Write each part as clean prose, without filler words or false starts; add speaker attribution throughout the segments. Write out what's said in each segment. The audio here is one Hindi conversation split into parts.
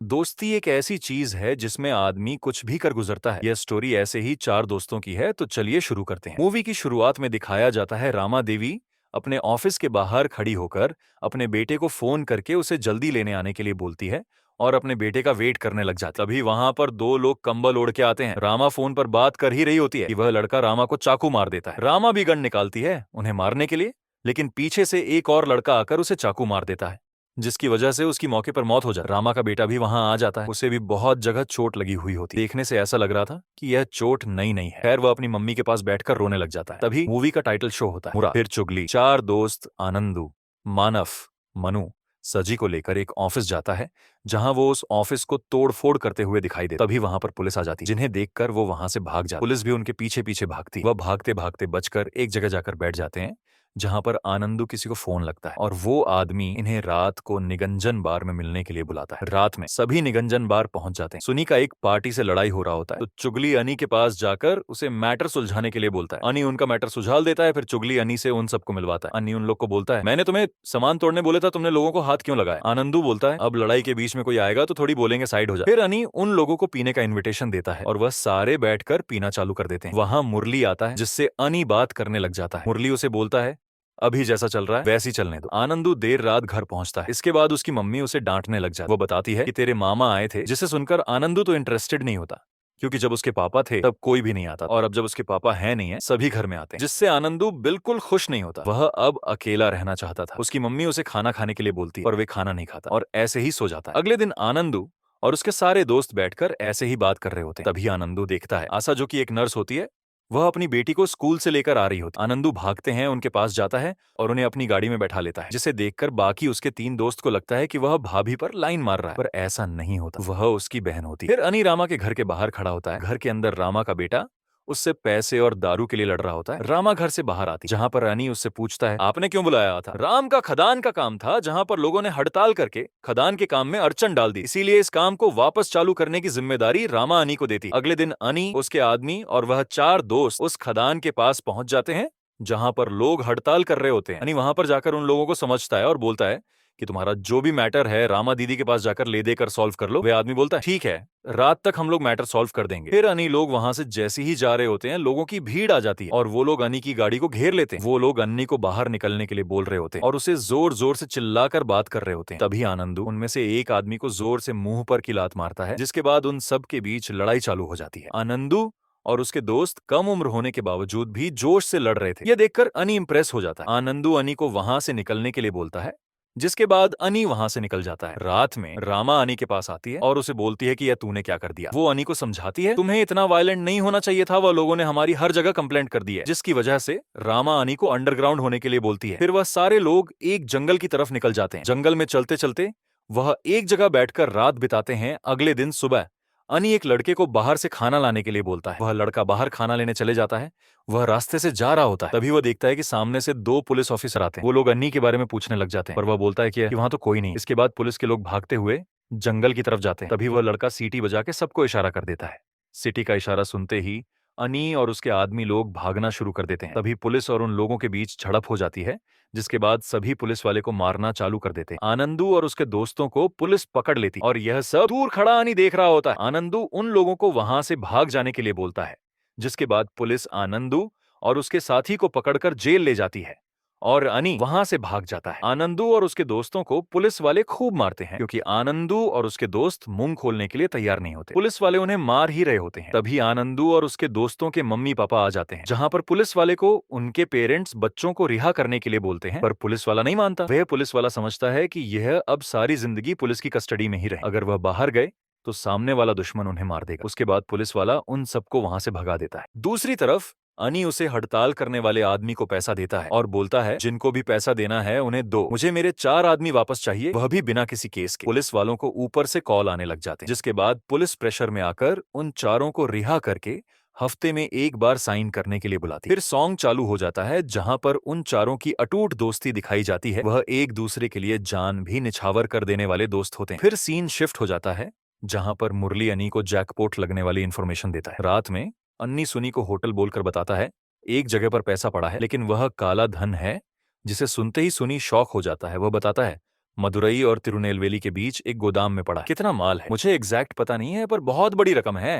Speaker 1: दोस्ती एक ऐसी चीज है जिसमें आदमी कुछ भी कर गुजरता है। यह स्टोरी ऐसे ही चार दोस्तों की है, तो चलिए शुरू करते हैं। मूवी की शुरुआत में दिखाया जाता है रामा देवी अपने ऑफिस के बाहर खड़ी होकर अपने बेटे को फोन करके उसे जल्दी लेने आने के लिए बोलती है और अपने बेटे का वेट करने लग जाती है। तभी वहां पर दो लोग कंबल ओढ़ के आते हैं। रामा फोन पर बात कर ही रही होती है कि वह लड़का रामा को चाकू मार देता है। रामा भी गन निकालती है उन्हें मारने के लिए, लेकिन पीछे से एक और लड़का आकर उसे चाकू मार देता है, जिसकी वजह से उसकी मौके पर मौत हो जाती है। रामा का बेटा भी वहां आ जाता है। उसे भी बहुत जगह चोट लगी हुई होती है। देखने से ऐसा लग रहा था कि यह चोट नई नहीं है। खैर, वह अपनी मम्मी के पास बैठकर रोने लग जाता है। तभी मूवी का टाइटल शो होता है, मुरा फिर चुगली। चार दोस्त आनंदू, मानव, मनु, सजी को लेकर एक ऑफिस जाता है, जहां वो उस ऑफिस को तोड़ फोड़ करते हुए दिखाई दे। तभी वहां पर पुलिस आ जाती है, जिन्हें देखकर वो वहां से भाग जाती। पुलिस भी उनके पीछे पीछे भागती। वह भागते भागते बचकर एक जगह जाकर बैठ जाते हैं, जहां पर आनंदू किसी को फोन लगता है और वो आदमी इन्हें रात को निगंजन बार में मिलने के लिए बुलाता है। रात में सभी निगंजन बार पहुंच जाते हैं। सुनी का एक पार्टी से लड़ाई हो रहा होता है, तो चुगली अनी के पास जाकर उसे मैटर सुलझाने के लिए बोलता है। अनी उनका मैटर सुलझा देता है। फिर चुगली अनी से उन सबको मिलवाता है। अनी उन लोग को बोलता है, मैंने तुम्हें सामान तोड़ने बोले था, तुमने लोगों को हाथ क्यों लगाया? आनंदू बोलता है, अब लड़ाई के बीच में कोई आएगा तो थोड़ी बोलेंगे, साइड हो जाए। फिर अनी उन लोगों को पीने का इन्विटेशन देता है और वह सारे बैठकर पीना चालू कर देते हैं। वहां मुरली आता है, जिससे अनी बात करने लग जाता है। मुरली उसे बोलता है, अभी जैसा चल रहा है वैसे ही चलने दो। आनंदू देर रात घर पहुंचता है। इसके बाद उसकी मम्मी उसे डांटने लग जाती है। वो बताती है कि तेरे मामा आए थे, जिसे सुनकर आनंदू तो इंटरेस्टेड नहीं होता, क्योंकि जब उसके पापा थे तब कोई भी नहीं आता, और अब जब उसके पापा है नहीं है, सभी घर में आते हैं, जिससे आनंदू बिल्कुल खुश नहीं होता। वह अब अकेला रहना चाहता था। उसकी मम्मी उसे खाना खाने के लिए बोलती है, और वे खाना नहीं खाता और ऐसे ही सो जाता है। अगले दिन आनंदू और उसके सारे दोस्त बैठकर ऐसे ही बात कर रहे होते हैं। तभी आनंदू देखता है आशा, जो कि एक नर्स होती है, वह अपनी बेटी को स्कूल से लेकर आ रही होती। आनंदू भागते हैं, उनके पास जाता है और उन्हें अपनी गाड़ी में बैठा लेता है, जिसे देखकर बाकी उसके तीन दोस्त को लगता है कि वह भाभी पर लाइन मार रहा है, पर ऐसा नहीं होता। वह उसकी बहन होती है। फिर अनी रामा के घर के बाहर खड़ा होता है। घर के अंदर रामा का बेटा उससे पैसे और दारू के लिए लड़ रहा होता है। रामा घर से बाहर आती, जहां पर अनी उससे पूछता है, आपने क्यों बुलाया था? राम का खदान का काम था, जहां पर लोगों ने हड़ताल करके खदान के काम में अड़चन डाल दी, इसीलिए इस काम को वापस चालू करने की जिम्मेदारी रामा अनी को देती। अगले दिन अनी, उसके आदमी और वह चार दोस्त उस खदान के पास पहुंच जाते हैं, जहां पर लोग हड़ताल कर रहे होते हैं। अनी वहां पर जाकर उन लोगों को समझता है और बोलता है कि तुम्हारा जो भी मैटर है रामा दीदी के पास जाकर ले देकर सॉल्व कर लो। वे आदमी बोलता है, ठीक है, रात तक हम लोग मैटर सॉल्व कर देंगे। फिर अनी लोग वहां से जैसे ही जा रहे होते हैं, लोगों की भीड़ आ जाती है और वो लोग अनी की गाड़ी को घेर लेते हैं। वो लोग अन्नी को बाहर निकलने के लिए बोल रहे होते हैं और उसे जोर जोर से चिल्लाकर बात कर रहे होते हैं। तभी आनंदू उनमें से एक आदमी को जोर से मुंह पर की लात मारता है, जिसके बाद उन सब के बीच लड़ाई चालू हो जाती है। आनंदू और उसके दोस्त कम उम्र होने के बावजूद भी जोश से लड़ रहे थे। यह देखकर अनी इंप्रेस हो जाता है। आनंदू अनी को वहां से निकलने के लिए बोलता है, जिसके बाद अनी वहां से निकल जाता है। रात में रामा अनी के पास आती है और उसे बोलती है कि यह तूने क्या कर दिया। वो अनी को समझाती है, तुम्हें इतना वायलेंट नहीं होना चाहिए था, वह लोगों ने हमारी हर जगह कंप्लेंट कर दी है, जिसकी वजह से रामा अनी को अंडरग्राउंड होने के लिए बोलती है। फिर वह सारे लोग एक जंगल की तरफ निकल जाते हैं। जंगल में चलते चलते वह एक जगह बैठकर रात बिताते हैं। अगले दिन सुबह अनी एक लड़के को बाहर से खाना लाने के लिए बोलता है। वह लड़का बाहर खाना लेने चले जाता है। वह रास्ते से जा रहा होता है, तभी वह देखता है कि सामने से दो पुलिस ऑफिसर आते हैं। वो लोग अन्नी के बारे में पूछने लग जाते हैं, पर वह बोलता है कि वहां तो कोई नहीं। इसके बाद पुलिस के लोग भागते हुए जंगल की तरफ जाते हैं। तभी वह लड़का सीटी बजा के सबको इशारा कर देता है। सिटी का इशारा सुनते ही अनी और उसके आदमी लोग भागना शुरू कर देते हैं। तभी पुलिस और उन लोगों के बीच झड़प हो जाती है, जिसके बाद सभी पुलिस वाले को मारना चालू कर देते हैं। आनंदू और उसके दोस्तों को पुलिस पकड़ लेती और यह सब दूर खड़ा अनी देख रहा होता है। आनंदू उन लोगों को वहां से भाग जाने के लिए बोलता है, जिसके बाद पुलिस आनंदू और उसके साथी को पकड़कर जेल ले जाती है और अनी वहां से भाग जाता है। आनंदू और उसके दोस्तों को पुलिस वाले खूब मारते हैं, क्योंकि आनंदू और उसके दोस्त मुंह खोलने के लिए तैयार नहीं होते। पुलिस वाले उन्हें मार ही रहे होते हैं। तभी आनंदू और उसके दोस्तों के मम्मी पापा आ जाते हैं, जहां पर पुलिस वाले को उनके पेरेंट्स बच्चों को रिहा करने के लिए बोलते हैं, पर पुलिस वाला नहीं मानता। वह पुलिस वाला समझता है कि यह अब सारी जिंदगी पुलिस की कस्टडी में ही रहे। अगर वह बाहर गए तो सामने वाला दुश्मन उन्हें मार देगा। उसके बाद पुलिस वाला उन सबको वहां से भगा देता है। दूसरी तरफ अनी उसे हड़ताल करने वाले आदमी को पैसा देता है और बोलता है, जिनको भी पैसा देना है उन्हें दो, मुझे मेरे चार आदमी वापस चाहिए, वह भी बिना किसी केस के। पुलिस वालों को ऊपर से कॉल आने लग जाते हैं, जिसके बाद पुलिस प्रेशर में आकर उन चारों को रिहा करके हफ्ते में एक बार साइन करने के लिए बुलाती है। फिर सॉन्ग चालू हो जाता है, जहां पर उन चारों की अटूट दोस्ती दिखाई जाती है। वह एक दूसरे के लिए जान भी निछावर कर देने वाले दोस्त होते हैं। फिर सीन शिफ्ट हो जाता है, जहां पर मुरली अनी को जैकपॉट लगने वाली इंफॉर्मेशन देता है। रात में अन्नी सुनी को होटल बोलकर बताता है, एक जगह पर पैसा पड़ा है, लेकिन वह काला धन है, जिसे सुनते ही सुनी शॉक हो जाता है। वह बताता है, मदुरई और तिरुनेलवेली के बीच एक गोदाम में पड़ा। कितना माल है मुझे एग्जैक्ट पता नहीं है, पर बहुत बड़ी रकम है।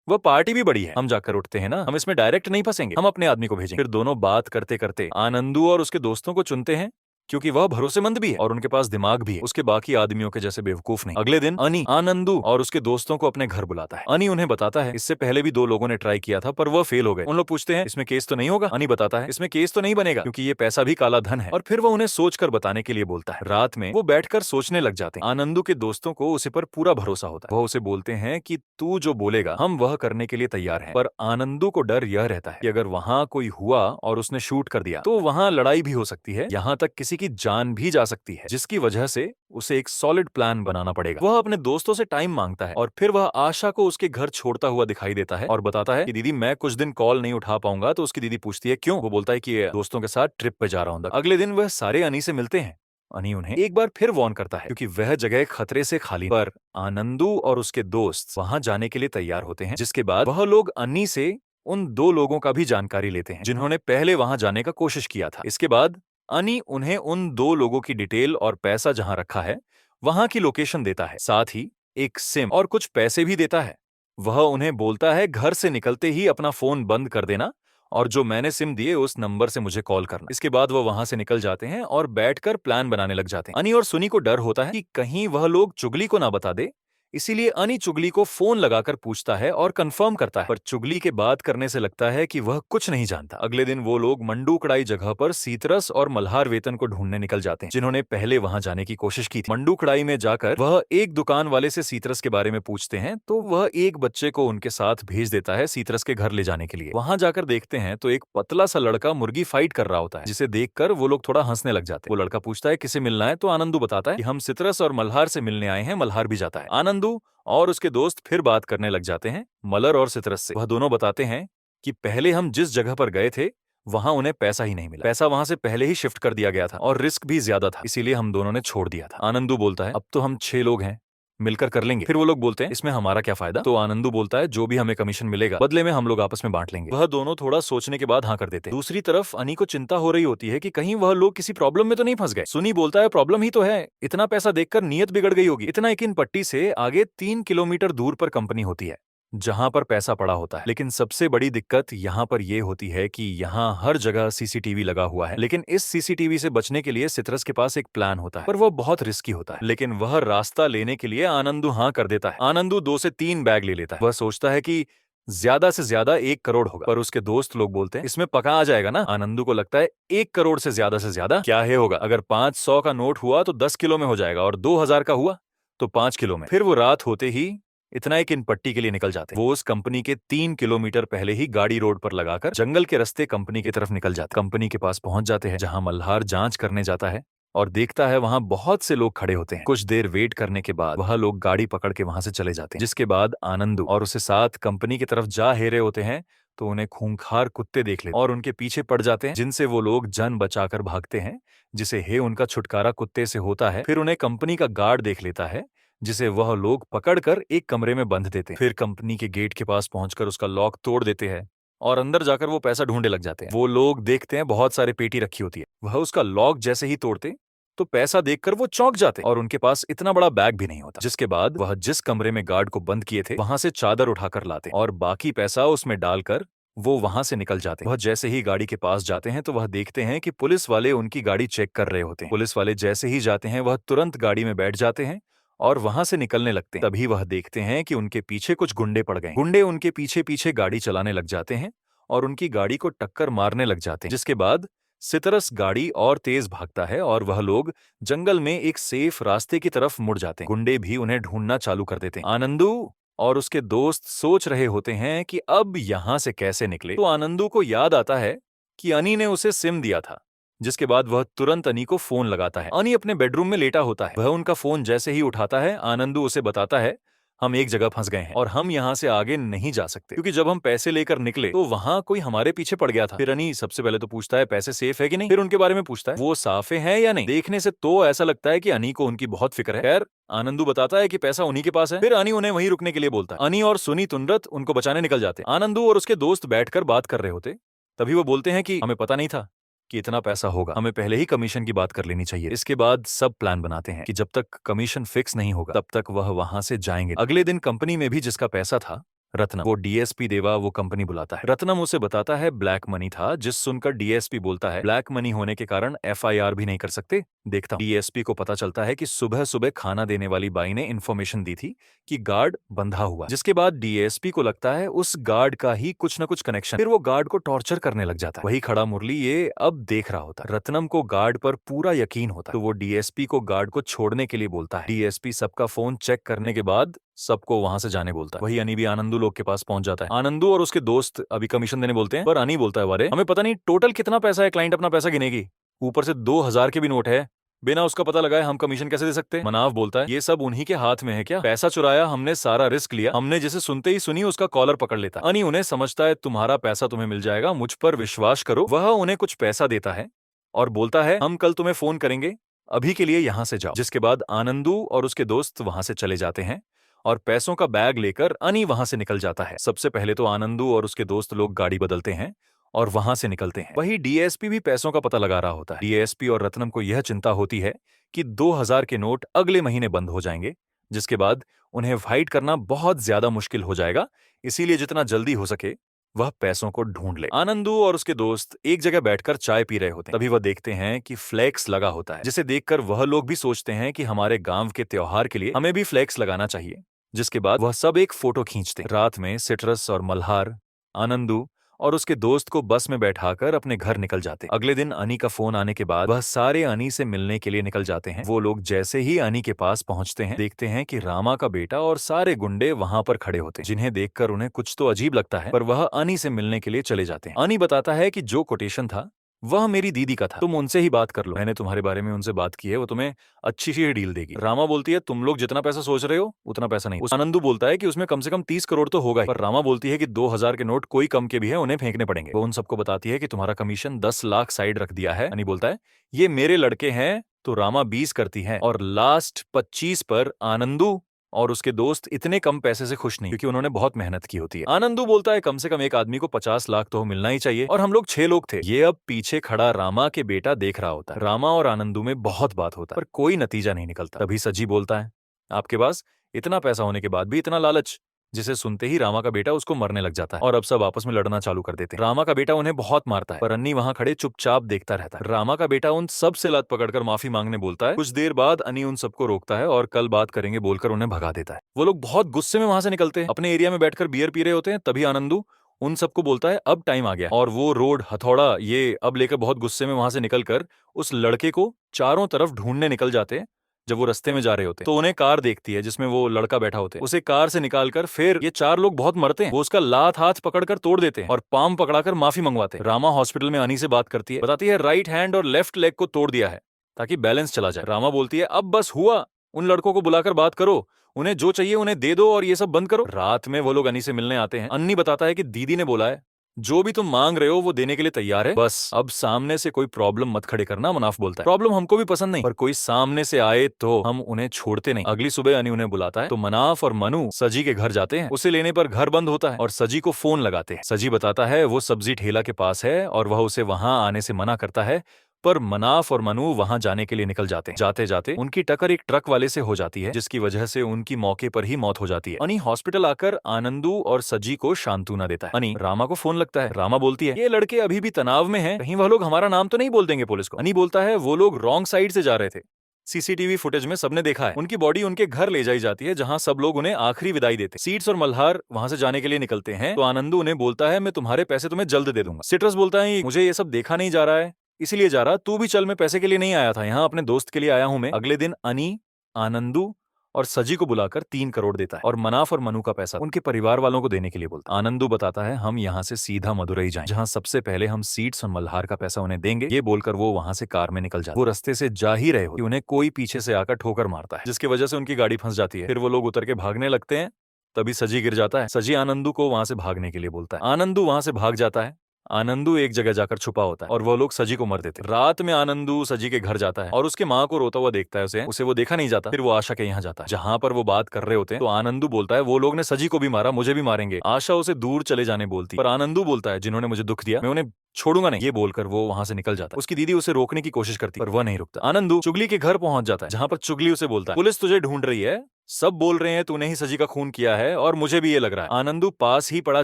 Speaker 1: वह पार्टी भी बड़ी है। हम जाकर उठते हैं ना, हम इसमें डायरेक्ट नहीं फंसेंगे, हम अपने आदमी को भेजेंगे। फिर दोनों बात करते करते आनंदू और उसके दोस्तों को चुनते हैं, क्योंकि वह भरोसेमंद भी है और उनके पास दिमाग भी है, उसके बाकी आदमियों के जैसे बेवकूफ नहीं। अगले दिन अनी आनंदू और उसके दोस्तों को अपने घर बुलाता है। अनी उन्हें बताता है इससे पहले भी 2 लोगों ने ट्राई किया था, पर वह फेल हो गए। उन लोग पूछते हैं इसमें केस तो नहीं होगा? अनी बताता है इसमें केस तो नहीं बनेगा, क्योंकि ये पैसा भी काला धन है। और फिर वह उन्हें सोचकर बताने के लिए बोलता है। रात में वो बैठकर सोचने लग जाते हैं। आनंदू के दोस्तों को उसे पर पूरा भरोसा होता है। वह उसे बोलते हैं कि तू जो बोलेगा हम वह करने के लिए तैयार हैं। पर आनंदू को डर यह रहता है कि अगर वहां कोई हुआ और उसने शूट कर दिया तो वहां लड़ाई भी हो सकती है, यहाँ तक किसी की जान भी जा सकती है, जिसकी वजह से उसे एक सॉलिड प्लान बनाना पड़ेगा। वह अपने दोस्तों से टाइम मांगता है और फिर वह आशा को उसके घर छोड़ता हुआ दिखाई देता है और बताता है कि दीदी मैं कुछ दिन कॉल नहीं उठा पाऊंगा। तो उसकी दीदी पूछती है क्यों? वो बोलता है कि दोस्तों के साथ ट्रिप पे जा रहा हूं। अगले दिन वह सारे अनी से मिलते हैं। अनी उन्हें एक बार फिर वार्न करता है, क्योंकि वह जगह खतरे से खाली। पर आनंदू और उसके दोस्त वहां जाने के लिए तैयार होते हैं, जिसके बाद वह लोग अनी से उन 2 लोगों का भी जानकारी लेते हैं जिन्होंने पहले वहां जाने का कोशिश किया था। इसके बाद अनी उन्हें उन 2 लोगों की डिटेल और पैसा जहां रखा है वहां की लोकेशन देता है, साथ ही एक सिम और कुछ पैसे भी देता है। वह उन्हें बोलता है घर से निकलते ही अपना फोन बंद कर देना और जो मैंने सिम दिए उस नंबर से मुझे कॉल करना। इसके बाद वह वहां से निकल जाते हैं और बैठकर प्लान बनाने लग जाते हैं। अनी और सुनी को डर होता है कि कहीं वह लोग चुगली को ना बता दे, इसीलिए अनी चुगली को फोन लगाकर पूछता है और कंफर्म करता है, पर चुगली के बात करने से लगता है कि वह कुछ नहीं जानता। अगले दिन वो लोग मंडूकड़ाई जगह पर सीतरस और मल्हार वेतन को ढूंढने निकल जाते हैं, जिन्होंने पहले वहां जाने की कोशिश की थी। मंडूकड़ाई में जाकर वह एक दुकान वाले से सीतरस के बारे में पूछते हैं, तो वह एक बच्चे को उनके साथ भेज देता है सीतरस के घर ले जाने के लिए। वहां जाकर देखते हैं तो एक पतला सा लड़का मुर्गी फाइट कर रहा होता है, जिसे देखकर वो लोग थोड़ा हंसने लग जाते हैं। वो लड़का पूछता है किसे मिलना है, तो आनंदू बताता है कि हम सीतरस और मल्हार से मिलने आए हैं। मल्हार भी जाता है। आनंदू और उसके दोस्त फिर बात करने लग जाते हैं मलर और सितरस से। वह दोनों बताते हैं कि पहले हम जिस जगह पर गए थे वहां उन्हें पैसा ही नहीं मिला। पैसा वहां से पहले ही शिफ्ट कर दिया गया था और रिस्क भी ज्यादा था, इसीलिए हम दोनों ने छोड़ दिया था। आनंदू बोलता है अब तो हम 6 लोग हैं, मिलकर कर लेंगे। फिर वो लोग बोलते हैं इसमें हमारा क्या फायदा? तो आनंदू बोलता है जो भी हमें कमीशन मिलेगा बदले में हम लोग आपस में बांट लेंगे। वह दोनों थोड़ा सोचने के बाद हाँ कर देते हैं। दूसरी तरफ अनी को चिंता हो रही होती है कि कहीं वह लोग किसी प्रॉब्लम में तो नहीं फंस गए। सुनी बोलता है प्रॉब्लम ही तो है, इतना पैसा देखकर नीयत बिगड़ गई होगी। इतना एक इन पट्टी से आगे 3 किलोमीटर दूर पर कंपनी होती है जहां पर पैसा पड़ा होता है। लेकिन सबसे बड़ी दिक्कत यहाँ पर यह होती है कि यहाँ हर जगह सीसीटीवी लगा हुआ है। लेकिन इस सीसीटीवी से बचने के लिए सितरस के पास एक प्लान होता है, पर वो बहुत रिस्की होता है। लेकिन वह रास्ता लेने के लिए आनंदू हाँ कर देता है। आनंदू 2 से 3 बैग ले लेता है। वह सोचता है कि ज्यादा से ज्यादा 1 करोड़ होगा, पर उसके दोस्त लोग बोलते हैं इसमें पका आ जाएगा ना। आनंदू को लगता है 1 करोड़ से ज्यादा क्या है होगा। अगर 500 का नोट हुआ तो 10 किलो में हो जाएगा और 2000 का हुआ तो 5 किलो में। फिर वो रात होते ही इतना एक इन पट्टी के लिए निकल जाते हैं। वो उस कंपनी के 3 किलोमीटर पहले ही गाड़ी रोड पर लगाकर जंगल के रास्ते कंपनी की तरफ निकल जाते। कंपनी के पास पहुंच जाते हैं, जहां मल्हार जांच करने जाता है और देखता है वहां बहुत से लोग खड़े होते हैं। कुछ देर वेट करने के बाद वह लोग गाड़ी पकड़ के वहां से चले जाते हैं, जिसके बाद आनंदू और उसके साथ कंपनी की तरफ जा हेरे होते हैं तो उन्हें खूंखार कुत्ते देख लेते और उनके पीछे पड़ जाते हैं, जिनसे वो लोग जान बचाकर भागते हैं, जिसे हे उनका छुटकारा कुत्ते से होता है। फिर उन्हें कंपनी का गार्ड देख लेता है, जिसे वह लोग पकड़कर एक कमरे में बंद देते हैं। फिर कंपनी के गेट के पास पहुंचकर उसका लॉक तोड़ देते हैं और अंदर जाकर वो पैसा ढूंढने लग जाते हैं। वो लोग देखते हैं बहुत सारे पेटी रखी होती है। वह उसका लॉक जैसे ही तोड़ते तो पैसा देखकर वो चौंक जाते और उनके पास इतना बड़ा बैग भी नहीं होता। जिसके बाद वह जिस कमरे में गार्ड को बंद किए थे वहां से चादर उठाकर लाते और बाकी पैसा उसमें डालकर वो वहां से निकल जाते। वह जैसे ही गाड़ी के पास जाते हैं तो वह देखते हैं कि पुलिस वाले उनकी गाड़ी चेक कर रहे होते हैं। पुलिस वाले जैसे ही जाते हैं वह तुरंत गाड़ी में बैठ जाते हैं और वहां से निकलने लगते हैं। तभी वह देखते हैं कि उनके पीछे कुछ गुंडे पड़ गए। गुंडे उनके पीछे पीछे गाड़ी चलाने लग जाते हैं और उनकी गाड़ी को टक्कर मारने लग जाते हैं। जिसके बाद सितरस गाड़ी और तेज भागता है और वह लोग जंगल में एक सेफ रास्ते की तरफ मुड़ जाते हैं। गुंडे भी उन्हें ढूंढना चालू कर देते हैं। आनंदू और उसके दोस्त सोच रहे होते हैं कि अब यहां से कैसे निकले, तो आनंदू को याद आता है कि अनी ने उसे सिम दिया था। जिसके बाद वह तुरंत अनी को फोन लगाता है। अनी अपने बेडरूम में लेटा होता है। वह उनका फोन जैसे ही उठाता है आनंदू उसे बताता है हम एक जगह फंस गए हैं और हम यहाँ से आगे नहीं जा सकते, क्योंकि जब हम पैसे लेकर निकले तो वहाँ कोई हमारे पीछे पड़ गया था। फिर अनी सबसे पहले तो पूछता है पैसे सेफ है कि नहीं, फिर उनके बारे में पूछता है वो साफे हैं या नहीं। देखने से तो ऐसा लगता है कि अनी को उनकी बहुत फिक्र है। खैर आनंदू बताता है कि पैसा उन्हीं के पास है। फिर अनी उन्हें वहीं रुकने के लिए बोलता है। अनी और सुनी तुनरत उनको बचाने निकल जाते। आनंदू और उसके दोस्त बैठकर बात कर रहे होते, तभी वो बोलते हैं कि हमें पता नहीं था कि इतना पैसा होगा, हमें पहले ही कमीशन की बात कर लेनी चाहिए। इसके बाद सब प्लान बनाते हैं कि जब तक कमीशन फिक्स नहीं होगा तब तक वह वहां से जाएंगे। अगले दिन कंपनी में भी जिसका पैसा था, रत्नम, वो डीएसपी देवा वो कंपनी बुलाता है। रत्नम उसे बताता है ब्लैक मनी था, जिस सुनकर डीएसपी बोलता है ब्लैक मनी होने के कारण एफआईआर भी नहीं कर सकते। देखता हूं। डीएसपी को पता चलता है कि सुबह सुबह खाना देने वाली बाई ने इन्फॉर्मेशन दी थी कि गार्ड बंधा हुआ है। जिसके बाद डीएसपी को लगता है उस गार्ड का ही कुछ न कुछ कनेक्शन। फिर वो गार्ड को टॉर्चर करने लग जाता है। वही खड़ा मुरली ये अब देख रहा होता है। रत्नम को गार्ड पर पूरा यकीन होता है, तो वो डीएसपी को गार्ड को छोड़ने के लिए बोलता है। डीएसपी सबका फोन चेक करने के बाद सबको वहां से जाने बोलता है। वही अनी भी आनंदू लोग के पास पहुंच जाता है। आनंदू और उसके दोस्त अभी कमीशन देने बोलते हैं, पर अनी बोलता है वारे हमें पता नहीं टोटल कितना पैसा है, क्लाइंट अपना पैसा गिनेगी, ऊपर से 2000 के भी नोट है, बिना उसका पता लगाए हम कमीशन कैसे दे सकते हैं। मनाव बोलता है ये सब उन्हीं के हाथ में है क्या, पैसा चुराया हमने, सारा रिस्क लिया हमने, जिसे सुनते ही सुनी उसका कॉलर पकड़ लेता। अनी उन्हें समझता है तुम्हारा पैसा तुम्हें मिल जाएगा, मुझ पर विश्वास करो। वह उन्हें कुछ पैसा देता है और बोलता है हम कल तुम्हें फोन करेंगे, अभी के लिए यहां से जाओ। जिसके बाद आनंदू और उसके दोस्त वहां से चले जाते हैं और पैसों का बैग लेकर अनी वहां से निकल जाता है। सबसे पहले तो आनंदू और उसके दोस्त लोग गाड़ी बदलते हैं और वहां से निकलते हैं। वही डीएसपी भी पैसों का पता लगा रहा होता है। डीएसपी और रत्नम को यह चिंता होती है कि 2000 के नोट अगले महीने बंद हो जाएंगे, जिसके बाद उन्हें फाइट करना बहुत ज्यादा मुश्किल हो जाएगा। इसीलिए जितना जल्दी हो सके वह पैसों को ढूंढ ले। आनंदू और उसके दोस्त एक जगह बैठकर चाय पी रहे होते हैं। तभी वह देखते हैं कि फ्लेक्स लगा होता है, जिसे देखकर वह लोग भी सोचते हैं कि हमारे गांव के त्योहार के लिए हमें भी फ्लेक्स लगाना चाहिए। जिसके बाद वह सब एक फोटो खींचते हैं। रात में सिट्रस और मल्हार आनंदू और उसके दोस्त को बस में बैठाकर अपने घर निकल जाते। अगले दिन अनी का फोन आने के बाद वह सारे अनी से मिलने के लिए निकल जाते हैं। वो लोग जैसे ही अनी के पास पहुंचते हैं, देखते हैं कि रामा का बेटा और सारे गुंडे वहां पर खड़े होते हैं, जिन्हें देखकर उन्हें कुछ तो अजीब लगता है, पर वह अनी से मिलने के लिए चले जाते हैं। अनी बताता है कि जो कोटेशन था वह मेरी दीदी का था, तुम उनसे ही बात कर लो, मैंने तुम्हारे बारे में उनसे बात की है, वो तुम्हें अच्छी सी डील देगी। रामा बोलती है तुम लोग जितना पैसा सोच रहे हो उतना पैसा नहीं। आनंदू बोलता है कि उसमें कम से कम 30 करोड़ तो होगा ही, पर रामा बोलती है कि 2000 के नोट कोई कम के भी है, उन्हें फेंकने पड़ेंगे। वो उन सबको बताती है कि तुम्हारा कमीशन 10 लाख साइड रख दिया है। अनी बोलता है ये मेरे लड़के हैं, तो रामा 20 करती है और लास्ट 25 पर आनंदू और उसके दोस्त इतने कम पैसे से खुश नहीं, क्योंकि उन्होंने बहुत मेहनत की होती है। आनंदू बोलता है कम से कम एक आदमी को 50 लाख तो मिलना ही चाहिए, और हम लोग 6 लोग थे। ये अब पीछे खड़ा रामा के बेटा देख रहा होता है। रामा और आनंदू में बहुत बात होता है, पर कोई नतीजा नहीं निकलता। तभी सजी बोलता है आपके पास इतना पैसा होने के बाद भी इतना लालच, जिसे सुनते ही रामा का बेटा उसको मरने लग जाता है और अब सब आपस में लड़ना चालू कर देते हैं। रामा का बेटा उन्हें बहुत मारता है, पर अन्नी वहां खड़े चुपचाप देखता रहता है। रामा का बेटा उन सब से लत पकड़कर माफी मांगने बोलता है। कुछ देर बाद अन्नी उन सबको रोकता है और कल बात करेंगे बोलकर उन्हें भगा देता है। वो लोग बहुत गुस्से में वहां से निकलते हैं, अपने एरिया में बैठकर बियर पी रहे होते हैं। तभी आनंदू उन सबको बोलता है अब टाइम आ गया, और वो रोड हथौड़ा ये अब लेकर बहुत गुस्से में वहां से निकलकर उस लड़के को चारों तरफ ढूंढने निकल जाते हैं। जब वो रास्ते में जा रहे होते हैं तो उन्हें कार देखती है जिसमें वो लड़का बैठा होते हैं। उसे कार से निकालकर फिर ये 4 लोग बहुत मरते हैं। वो उसका लात हाथ पकड़कर तोड़ देते हैं और पाम पकड़ाकर माफी मंगवाते हैं। रामा हॉस्पिटल में अनी से बात करती है, बताती है राइट हैंड और लेफ्ट लेग को तोड़ दिया है ताकि बैलेंस चला जाए। रामा बोलती है अब बस हुआ, उन लड़कों को बुलाकर बात करो, उन्हें जो चाहिए उन्हें दे दो और ये सब बंद करो। रात में वो लोग अनी से मिलने आते हैं। अन्नी बताता है कि दीदी ने बोला है जो भी तुम मांग रहे हो वो देने के लिए तैयार है, बस अब सामने से कोई प्रॉब्लम मत खड़े करना। मनाफ बोलता है प्रॉब्लम हमको भी पसंद नहीं, पर कोई सामने से आए तो हम उन्हें छोड़ते नहीं। अगली सुबह अनी उन्हें बुलाता है तो मनाफ और मनु सजी के घर जाते हैं। उसे लेने पर घर बंद होता है और सजी को फोन लगाते हैं। सजी बताता है वो सब्जी ठेला के पास है और वह उसे वहां आने से मना करता है, पर मनाफ और मनु वहां जाने के लिए निकल जाते हैं। जाते जाते उनकी टक्कर एक ट्रक वाले से हो जाती है, जिसकी वजह से उनकी मौके पर ही मौत हो जाती है। अनी हॉस्पिटल आकर आनंदू और सजी को सांत्वना देता है। अनी रामा को फोन लगता है। रामा बोलती है ये लड़के अभी भी तनाव में हैं, कहीं वह लोग हमारा नाम तो नहीं बोल देंगे पुलिस को। अनी बोलता है वो लोग रॉन्ग साइड से जा रहे थे, सीसीटीवी फुटेज में सबने देखा है। उनकी बॉडी उनके घर ले जाई जाती है जहां सब लोग उन्हें आखिरी विदाई देते हैं। सीट्स और मल्हार वहां से जाने के लिए निकलते हैं तो आनंदू उन्हें बोलता है मैं तुम्हारे पैसे तुम्हें जल्द दे दूंगा। सिट्रस बोलता है मुझे ये सब देखा नहीं जा रहा है, इसीलिए जा रहा, तू भी चल, मैं पैसे के लिए नहीं आया था, यहाँ अपने दोस्त के लिए आया हूं मैं। अगले दिन अनी आनंदू और सजी को बुलाकर 3 करोड़ देता है और मनाफ और मनु का पैसा उनके परिवार वालों को देने के लिए बोलता है। आनंदू बताता है हम यहाँ से सीधा मदुरई जाएं, जहाँ सबसे पहले हम सीट्स और मल्हार का पैसा उन्हें देंगे। ये बोलकर वो वहां से कार में निकल जाता है। वो रास्ते से जा ही रहे हो कि उन्हें कोई पीछे से आकर ठोकर मारता है, जिसकी वजह से उनकी गाड़ी फंस जाती है। फिर वो लोग उतर के भागने लगते हैं, तभी सजी गिर जाता है। सजी आनंदू को वहां से भागने के लिए बोलता है। आनंदू वहां से भाग जाता है। आनंदू एक जगह जाकर छुपा होता है और वो लोग सजी को मर देते हैं। रात में आनंदू सजी के घर जाता है और उसके माँ को रोता हुआ देखता है। उसे वो देखा नहीं जाता। फिर वो आशा के यहाँ जाता है, जहाँ पर वो बात कर रहे होते हैं। तो आनंदू बोलता है वो लोग ने सजी को भी मारा, मुझे भी मारेंगे। आशा उसे दूर चले जाने बोलती, पर आनंदू बोलता है जिन्होंने मुझे दुख दिया मैं उन्हें छोड़ूंगा नहीं, ये बोलकर वो वहां से निकल जाता है। उसकी दीदी उसे रोकने की कोशिश करती पर वह नहीं रुकता। आनंदू चुगली के घर पहुंच जाता है, जहां पर चुगली उसे बोलता है पुलिस तुझे ढूंढ रही है, सब बोल रहे हैं तूने ही सजी का खून किया है और मुझे भी ये लग रहा है। आनंदू पास ही पड़ा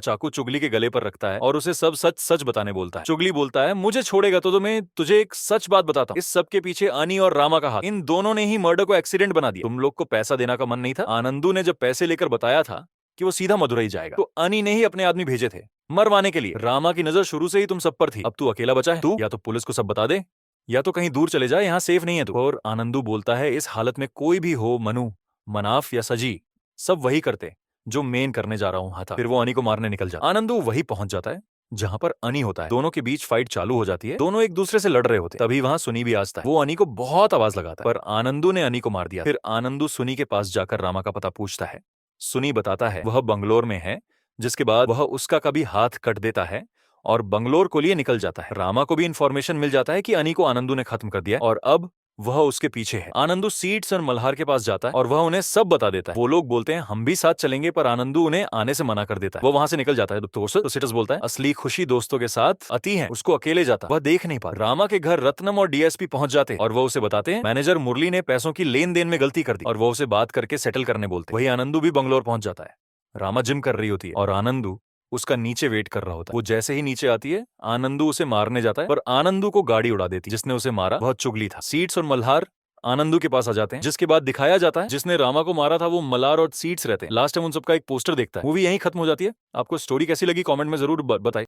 Speaker 1: चाकू चुगली के गले पर रखता है और उसे सब सच सच बताने बोलता है। चुगली बोलता है मुझे छोड़ेगा तो मैं तुझे एक सच बात बताता हूँ, इस सब के पीछे अनी और रामा का हाथ, इन दोनों ने ही मर्डर को एक्सीडेंट बना दिया। तुम लोग को पैसा देना का मन नहीं था? आनंदू ने जब पैसे लेकर बताया था कि वो सीधा मदुरई जाएगा तो अनी ने ही अपने आदमी भेजे थे मरवाने के लिए। रामा की नजर शुरू से ही तुम सब पर थी, अब तू अकेला बचा है। तू या तो पुलिस को सब बता दे या तो कहीं दूर चले जाए, यहाँ सेफ नहीं है तू। और आनंदू बोलता है इस हालत में कोई भी हो, मनु, मनाफ या सजी, सब वही करते जो मेन करने जा रहा हूं था। फिर वो अनी को मारने निकल जाता। आनंदू वही पहुंच जाता है जहां पर अनी होता है। दोनों के बीच फाइट चालू हो जाती है, दोनों एक दूसरे से लड़ रहे होते हैं। तभी वहां सुनी भी आता है। वो अनी को बहुत आवाज लगाता है पर आनंदू ने अनी को मार दिया। फिर आनंदू सुनी के पास जाकर रामा का पता पूछता है। सुनी बताता है वह बंगलोर में है, जिसके बाद वह उसका कभी हाथ कट देता है और बंगलोर को लिए निकल जाता है। रामा को भी इंफॉर्मेशन मिल जाता है कि अनी को आनंदू ने खत्म कर दिया और अब वह उसके पीछे है। आनंदू सीड्स और मल्हार के पास जाता है और वह उन्हें सब बता देता है। वो लोग बोलते हैं हम भी साथ चलेंगे पर आनंदू उन्हें आने से मना कर देता है। वो वहां से निकल जाता है। तो सिटस बोलता है असली खुशी दोस्तों के साथ अति है, उसको अकेले जाता वह देख नहीं पाता। रामा के घर रत्नम और डीएसपी पहुंच जाते और वह उसे बताते हैं मैनेजर मुरली ने पैसों की लेन देन में गलती कर दी और वह उसे बात करके सेटल करने बोलते। वही आनंदू भी बंगलोर पहुंच जाता है। रामा जिम कर रही होती है और आनंदू उसका नीचे वेट कर रहा होता है। वो जैसे ही नीचे आती है आनंदू उसे मारने जाता है पर आनंदू को गाड़ी उड़ा देती। जिसने उसे मारा वह चुगली था। सीड्स और मल्हार आनंदू के पास आ जाते हैं, जिसके बाद दिखाया जाता है जिसने रामा को मारा था वो मल्हार और सीड्स रहते हैं। लास्ट टाइम उन सबका एक पोस्टर देखता है। मूवी यहीं खत्म हो जाती है। आपको स्टोरी कैसी लगी कमेंट में जरूर बताइए।